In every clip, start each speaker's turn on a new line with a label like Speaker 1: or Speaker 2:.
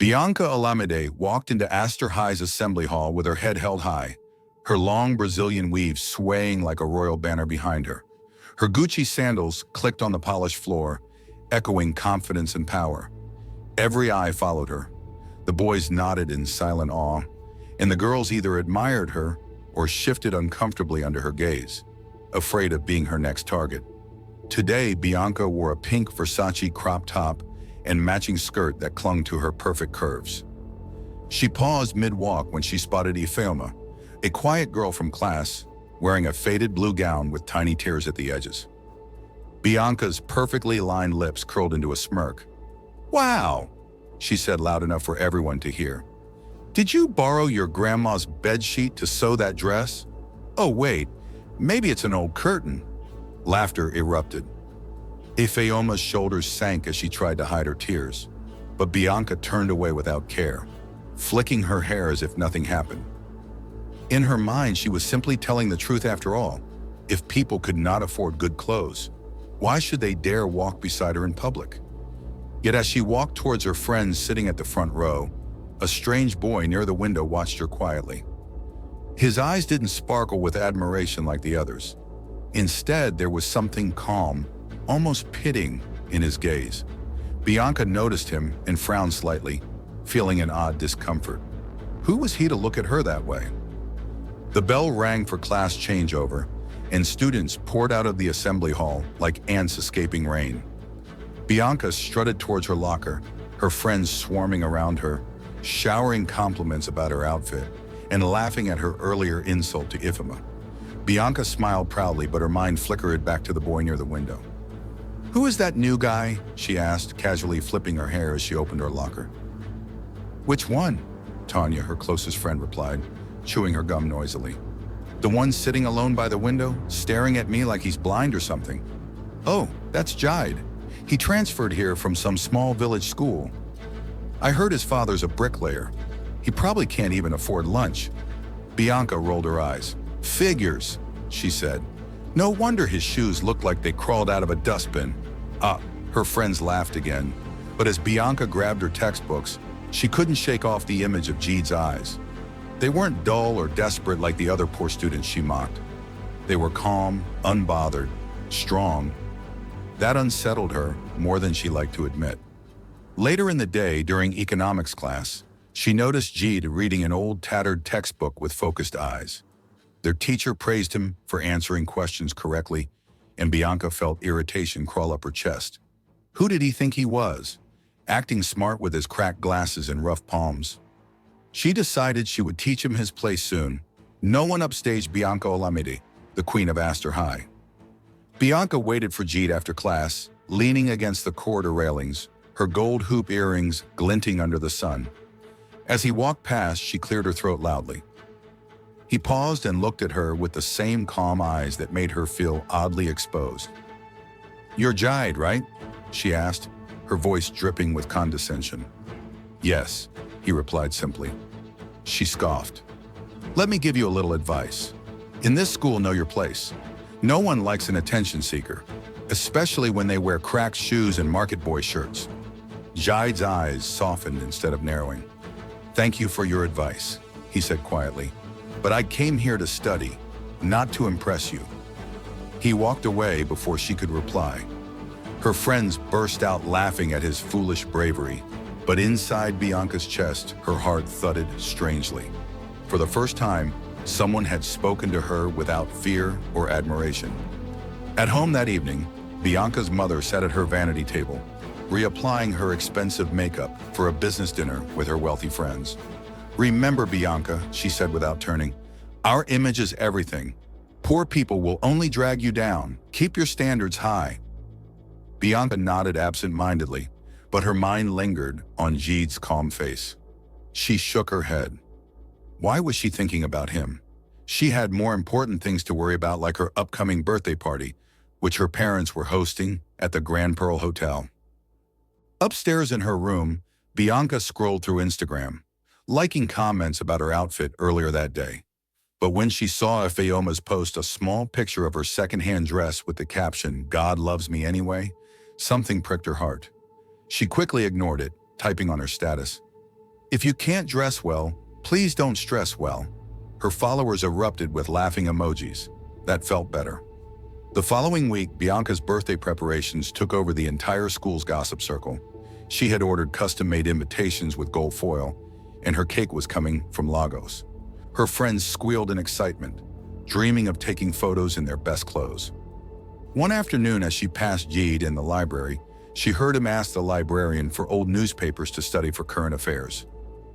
Speaker 1: Bianca Alameda walked into Aster High's assembly hall with her head held high, her long Brazilian weave swaying like a royal banner behind her. Her Gucci sandals clicked on the polished floor, echoing confidence and power. Every eye followed her. The boys nodded in silent awe, and the girls either admired her or shifted uncomfortably under her gaze, afraid of being her next target. Today, Bianca wore a pink Versace crop top and matching skirt that clung to her perfect curves. She paused mid-walk when she spotted Ifeoma, a quiet girl from class, wearing a faded blue gown with tiny tears at the edges. Bianca's perfectly lined lips curled into a smirk. "Wow," she said loud enough for everyone to hear. "Did you borrow your grandma's bedsheet to sew that dress? Oh wait, maybe it's an old curtain." Laughter erupted. Ifeoma's shoulders sank as she tried to hide her tears, but Bianca turned away without care, flicking her hair as if nothing happened. In her mind, she was simply telling the truth after all. If people could not afford good clothes, why should they dare walk beside her in public? Yet as she walked towards her friends sitting at the front row, a strange boy near the window watched her quietly. His eyes didn't sparkle with admiration like the others. Instead, there was something calm, almost pitying, in his gaze. Bianca noticed him and frowned slightly, feeling an odd discomfort. Who was he to look at her that way? The bell rang for class changeover, and students poured out of the assembly hall like ants escaping rain. Bianca strutted towards her locker, her friends swarming around her, showering compliments about her outfit, and laughing at her earlier insult to Ifeoma. Bianca smiled proudly, but her mind flickered back to the boy near the window. "Who is that new guy?" she asked, casually flipping her hair as she opened her locker. "Which one?" Tanya, her closest friend, replied, chewing her gum noisily. "The one sitting alone by the window, staring at me like he's blind or something." "Oh, that's Jide. He transferred here from some small village school. I heard his father's a bricklayer. He probably can't even afford lunch." Bianca rolled her eyes. "Figures," she said. "No wonder his shoes looked like they crawled out of a dustbin." Her friends laughed again, but as Bianca grabbed her textbooks, she couldn't shake off the image of Jide's eyes. They weren't dull or desperate like the other poor students she mocked. They were calm, unbothered, strong. That unsettled her more than she liked to admit. Later in the day, during economics class, she noticed Jide reading an old tattered textbook with focused eyes. Their teacher praised him for answering questions correctly, and Bianca felt irritation crawl up her chest. Who did he think he was, acting smart with his cracked glasses and rough palms? She decided she would teach him his place soon. No one upstaged Bianca Alameda, the queen of Aster High. Bianca waited for Jide after class, leaning against the corridor railings, her gold hoop earrings glinting under the sun. As he walked past, she cleared her throat loudly. He paused and looked at her with the same calm eyes that made her feel oddly exposed. "You're Jide, right?" she asked, her voice dripping with condescension. "Yes," he replied simply. She scoffed. "Let me give you a little advice. In this school, know your place. No one likes an attention seeker, especially when they wear cracked shoes and market boy shirts." Jide's eyes softened instead of narrowing. "Thank you for your advice," he said quietly. "But I came here to study, not to impress you." He walked away before she could reply. Her friends burst out laughing at his foolish bravery, but inside Bianca's chest, her heart thudded strangely. For the first time, someone had spoken to her without fear or admiration. At home that evening, Bianca's mother sat at her vanity table, reapplying her expensive makeup for a business dinner with her wealthy friends. "Remember, Bianca," she said without turning, "our image is everything. Poor people will only drag you down. Keep your standards high." Bianca nodded absent-mindedly, but her mind lingered on Jide's calm face. She shook her head. Why was she thinking about him? She had more important things to worry about, like her upcoming birthday party, which her parents were hosting at the Grand Pearl Hotel. Upstairs in her room, Bianca scrolled through Instagram, liking comments about her outfit earlier that day. But when she saw Ifeoma's post a small picture of her secondhand dress with the caption, "God loves me anyway," something pricked her heart. She quickly ignored it, typing on her status, If you can't dress well, please don't stress well. Her followers erupted with laughing emojis. That felt better. The following week, Bianca's birthday preparations took over the entire school's gossip circle. She had ordered custom-made invitations with gold foil, and her cake was coming from Lagos. Her friends squealed in excitement, dreaming of taking photos in their best clothes. One afternoon, as she passed Jeed in the library, she heard him ask the librarian for old newspapers to study for current affairs.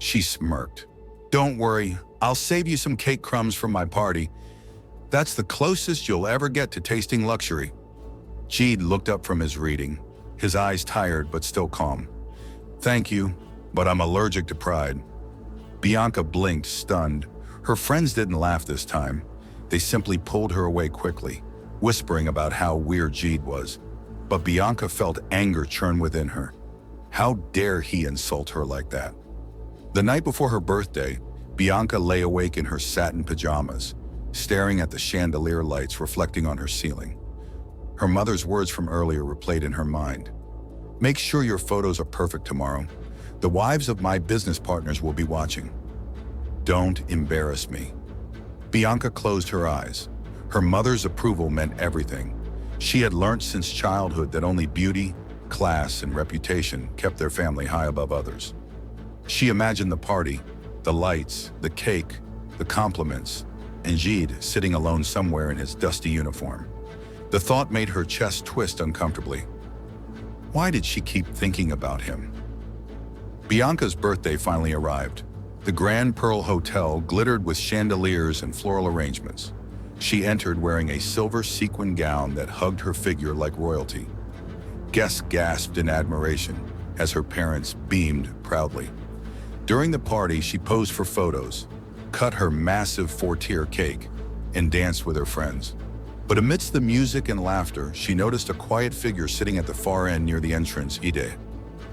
Speaker 1: She smirked. "Don't worry, I'll save you some cake crumbs from my party. That's the closest you'll ever get to tasting luxury." Jeed looked up from his reading, his eyes tired but still calm. "Thank you, but I'm allergic to pride." Bianca blinked, stunned. Her friends didn't laugh this time. They simply pulled her away quickly, whispering about how weird Jeed was. But Bianca felt anger churn within her. How dare he insult her like that? The night before her birthday, Bianca lay awake in her satin pajamas, staring at the chandelier lights reflecting on her ceiling. Her mother's words from earlier replayed in her mind. "Make sure your photos are perfect tomorrow. The wives of my business partners will be watching. Don't embarrass me." Bianca closed her eyes. Her mother's approval meant everything. She had learned since childhood that only beauty, class, and reputation kept their family high above others. She imagined the party, the lights, the cake, the compliments, and Jeed sitting alone somewhere in his dusty uniform. The thought made her chest twist uncomfortably. Why did she keep thinking about him? Bianca's birthday finally arrived. The Grand Pearl Hotel glittered with chandeliers and floral arrangements. She entered wearing a silver sequin gown that hugged her figure like royalty. Guests gasped in admiration as her parents beamed proudly. During the party, she posed for photos, cut her massive 4-tier cake, and danced with her friends. But amidst the music and laughter, she noticed a quiet figure sitting at the far end near the entrance, Ide.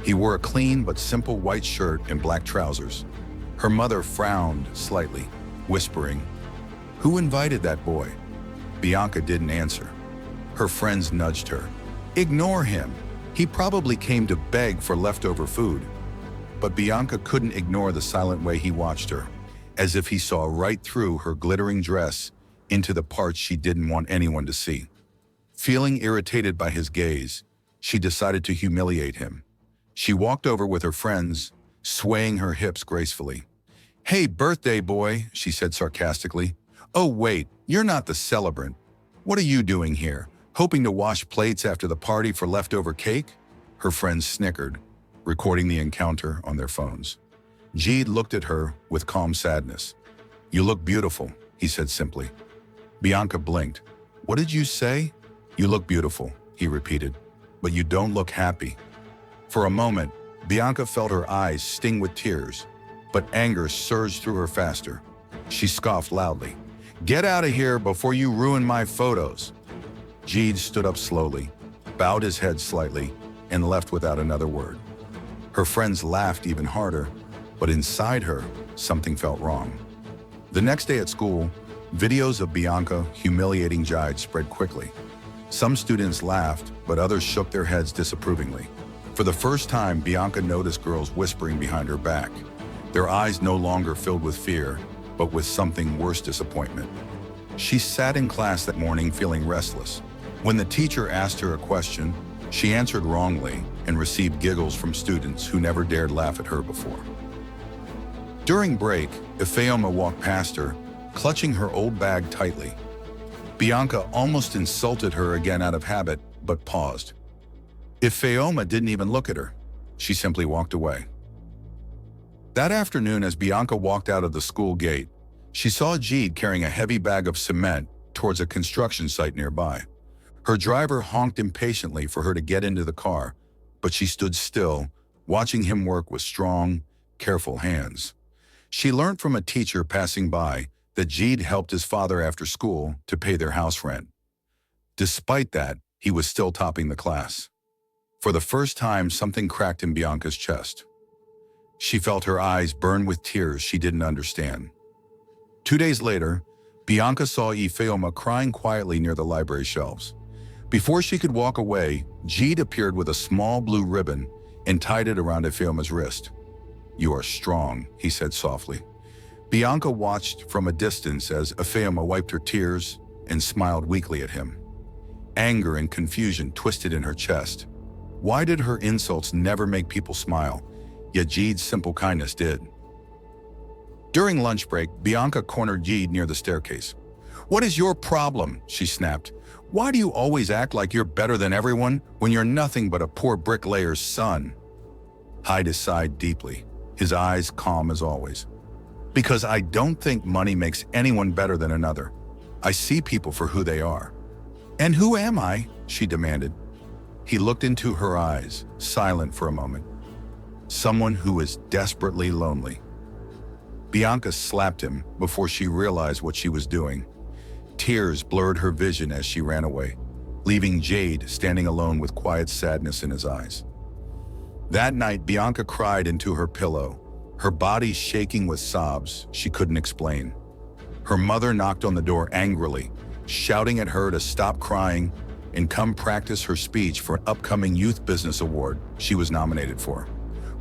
Speaker 1: He wore a clean but simple white shirt and black trousers. Her mother frowned slightly, whispering, "Who invited that boy?" Bianca didn't answer. Her friends nudged her. "Ignore him. He probably came to beg for leftover food." But Bianca couldn't ignore the silent way he watched her, as if he saw right through her glittering dress into the parts she didn't want anyone to see. Feeling irritated by his gaze, she decided to humiliate him. She walked over with her friends, swaying her hips gracefully. "Hey, birthday boy," she said sarcastically. "Oh wait, you're not the celebrant. What are you doing here? Hoping to wash plates after the party for leftover cake?" Her friends snickered, recording the encounter on their phones. Jeed looked at her with calm sadness. "You look beautiful," he said simply. Bianca blinked. "What did you say?" "You look beautiful," he repeated, "but you don't look happy." For a moment, Bianca felt her eyes sting with tears, but anger surged through her faster. She scoffed loudly. "Get out of here before you ruin my photos." Jeed stood up slowly, bowed his head slightly, and left without another word. Her friends laughed even harder, but inside her, something felt wrong. The next day at school, videos of Bianca humiliating Jeed spread quickly. Some students laughed, but others shook their heads disapprovingly. For the first time, Bianca noticed girls whispering behind her back, their eyes no longer filled with fear, but with something worse, disappointment. She sat in class that morning feeling restless. When the teacher asked her a question, she answered wrongly and received giggles from students who never dared laugh at her before. During break, Ifeoma walked past her, clutching her old bag tightly. Bianca almost insulted her again out of habit, but paused. Ifeoma didn't even look at her. She simply walked away. That afternoon, as Bianca walked out of the school gate, she saw Jeed carrying a heavy bag of cement towards a construction site nearby. Her driver honked impatiently for her to get into the car, but she stood still, watching him work with strong, careful hands. She learned from a teacher passing by that Jeed helped his father after school to pay their house rent. Despite that, he was still topping the class. For the first time, something cracked in Bianca's chest. She felt her eyes burn with tears she didn't understand. 2 days later, Bianca saw Ifeoma crying quietly near the library shelves. Before she could walk away, Jeed appeared with a small blue ribbon and tied it around Ifeoma's wrist. "You are strong," he said softly. Bianca watched from a distance as Afeoma wiped her tears and smiled weakly at him. Anger and confusion twisted in her chest. Why did her insults never make people smile, yet Jeed's simple kindness did? During lunch break, Bianca cornered Jeed near the staircase. "What is your problem?" she snapped. "Why do you always act like you're better than everyone when you're nothing but a poor bricklayer's son?" Hyde sighed deeply, his eyes calm as always. "Because I don't think money makes anyone better than another. I see people for who they are." "And who am I?" she demanded. He looked into her eyes, silent for a moment. "Someone who is desperately lonely." Bianca slapped him before she realized what she was doing. Tears blurred her vision as she ran away, leaving Jade standing alone with quiet sadness in his eyes. That night, Bianca cried into her pillow, her body shaking with sobs she couldn't explain. Her mother knocked on the door angrily, shouting at her to stop crying and come practice her speech for an upcoming Youth Business Award she was nominated for.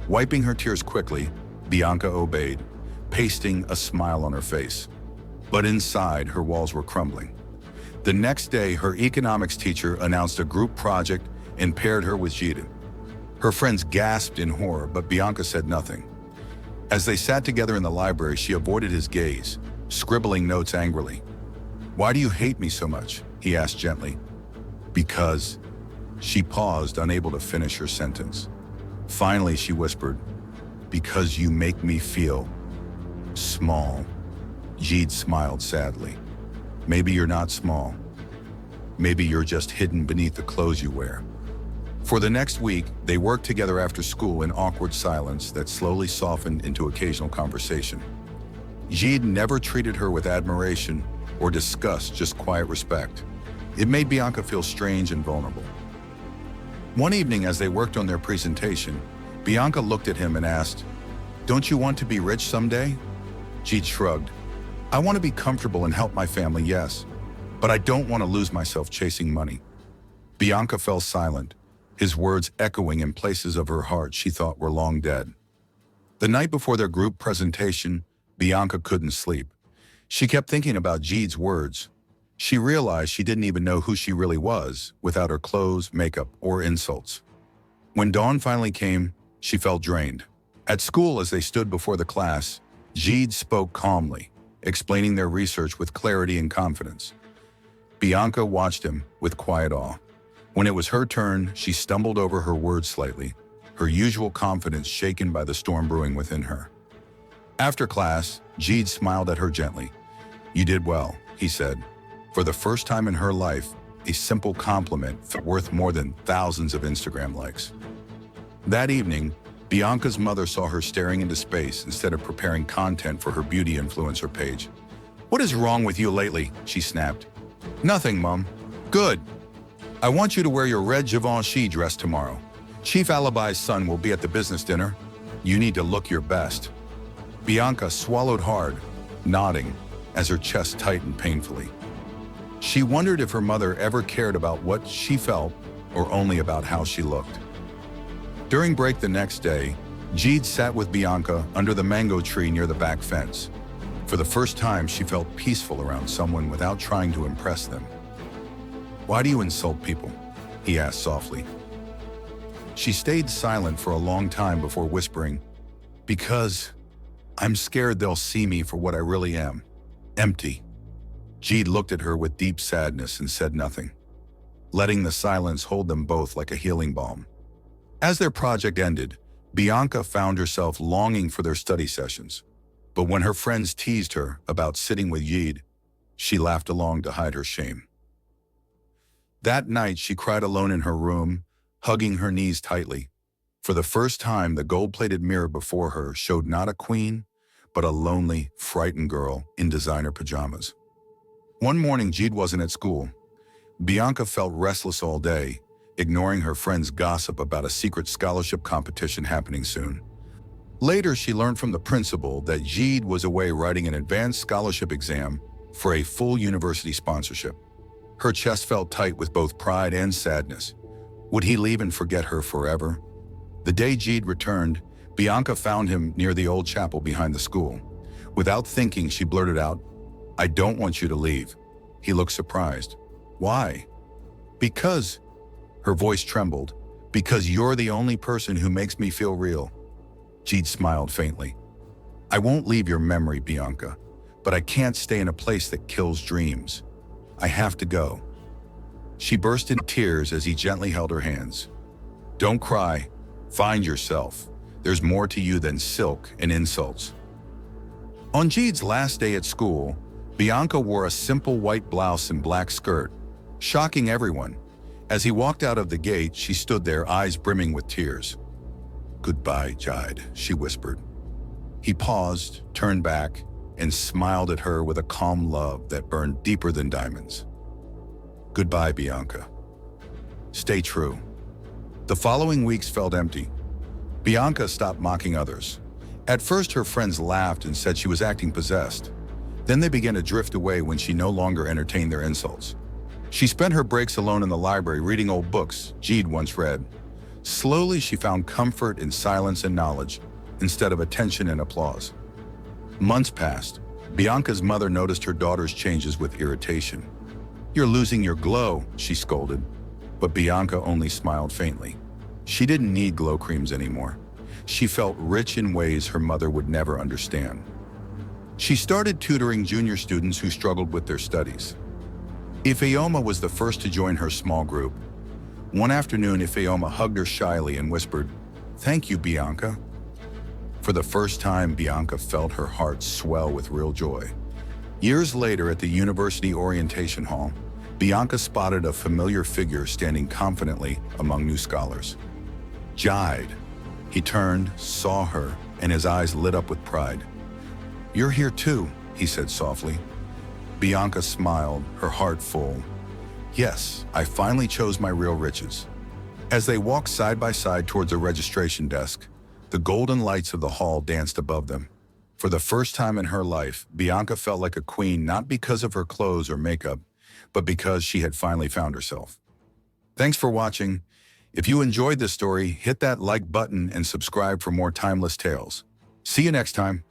Speaker 1: Wiping her tears quickly, Bianca obeyed, pasting a smile on her face. But inside, her walls were crumbling. The next day, her economics teacher announced a group project and paired her with Jida. Her friends gasped in horror, but Bianca said nothing. As they sat together in the library, she avoided his gaze, scribbling notes angrily. "Why do you hate me so much?" he asked gently. "Because..." She paused, unable to finish her sentence. Finally, she whispered, "Because you make me feel small." Jeed smiled sadly. "Maybe you're not small. Maybe you're just hidden beneath the clothes you wear." For the next week, they worked together after school in awkward silence that slowly softened into occasional conversation. Jeed never treated her with admiration or disgust, just quiet respect. It made Bianca feel strange and vulnerable. One evening, as they worked on their presentation, Bianca looked at him and asked, "Don't you want to be rich someday?" Jeed shrugged. "I want to be comfortable and help my family, yes, but I don't want to lose myself chasing money." Bianca fell silent, his words echoing in places of her heart she thought were long dead. The night before their group presentation, Bianca couldn't sleep. She kept thinking about Jeed's words. She realized she didn't even know who she really was without her clothes, makeup, or insults. When dawn finally came, she felt drained. At school, as they stood before the class, Jeed spoke calmly, explaining their research with clarity and confidence. Bianca watched him with quiet awe. When it was her turn, she stumbled over her words slightly, her usual confidence shaken by the storm brewing within her. After class, Jeed smiled at her gently. "You did well," he said. For the first time in her life, a simple compliment felt worth more than thousands of Instagram likes. That evening, Bianca's mother saw her staring into space instead of preparing content for her beauty influencer page. "What is wrong with you lately?" she snapped. "Nothing, Mom." "Good. I want you to wear your red Givenchy dress tomorrow. Chief Alibi's son will be at the business dinner. You need to look your best." Bianca swallowed hard, nodding, as her chest tightened painfully. She wondered if her mother ever cared about what she felt or only about how she looked. During break the next day, Jeed sat with Bianca under the mango tree near the back fence. For the first time, she felt peaceful around someone without trying to impress them. "Why do you insult people?" he asked softly. She stayed silent for a long time before whispering, "Because I'm scared they'll see me for what I really am, empty." Jeed looked at her with deep sadness and said nothing, letting the silence hold them both like a healing balm. As their project ended, Bianca found herself longing for their study sessions. But when her friends teased her about sitting with Jeed, she laughed along to hide her shame. That night, she cried alone in her room, hugging her knees tightly. For the first time, the gold-plated mirror before her showed not a queen, but a lonely, frightened girl in designer pajamas. One morning, Jeed wasn't at school. Bianca felt restless all day, ignoring her friends' gossip about a secret scholarship competition happening soon. Later, she learned from the principal that Jeed was away writing an advanced scholarship exam for a full university sponsorship. Her chest felt tight with both pride and sadness. Would he leave and forget her forever? The day Jeed returned, Bianca found him near the old chapel behind the school. Without thinking, she blurted out, "I don't want you to leave." He looked surprised. "Why?" "Because," her voice trembled, "because you're the only person who makes me feel real." Jeed smiled faintly. "I won't leave your memory, Bianca, but I can't stay in a place that kills dreams. I have to go." She burst into tears as he gently held her hands. "Don't cry. Find yourself. There's more to you than silk and insults." On Jeed's last day at school, Bianca wore a simple white blouse and black skirt, shocking everyone. As he walked out of the gate, she stood there, eyes brimming with tears. "Goodbye, Jide," she whispered. He paused, turned back, and smiled at her with a calm love that burned deeper than diamonds. "Goodbye, Bianca. Stay true." The following weeks felt empty. Bianca stopped mocking others. At first, her friends laughed and said she was acting possessed. Then they began to drift away when she no longer entertained their insults. She spent her breaks alone in the library reading old books Jeed once read. Slowly, she found comfort in silence and knowledge, instead of attention and applause. Months passed. Bianca's mother noticed her daughter's changes with irritation. "You're losing your glow," she scolded. But Bianca only smiled faintly. She didn't need glow creams anymore. She felt rich in ways her mother would never understand. She started tutoring junior students who struggled with their studies. Ifeoma was the first to join her small group. One afternoon, Ifeoma hugged her shyly and whispered, "Thank you, Bianca." For the first time, Bianca felt her heart swell with real joy. Years later, at the university orientation hall, Bianca spotted a familiar figure standing confidently among new scholars. "Jide." He turned, saw her, and his eyes lit up with pride. "You're here too," he said softly. Bianca smiled, her heart full. "Yes, I finally chose my real riches." As they walked side by side towards the registration desk, the golden lights of the hall danced above them. For the first time in her life, Bianca felt like a queen, not because of her clothes or makeup, but because she had finally found herself. Thanks for watching. If you enjoyed this story, hit that like button and subscribe for more timeless tales. See you next time.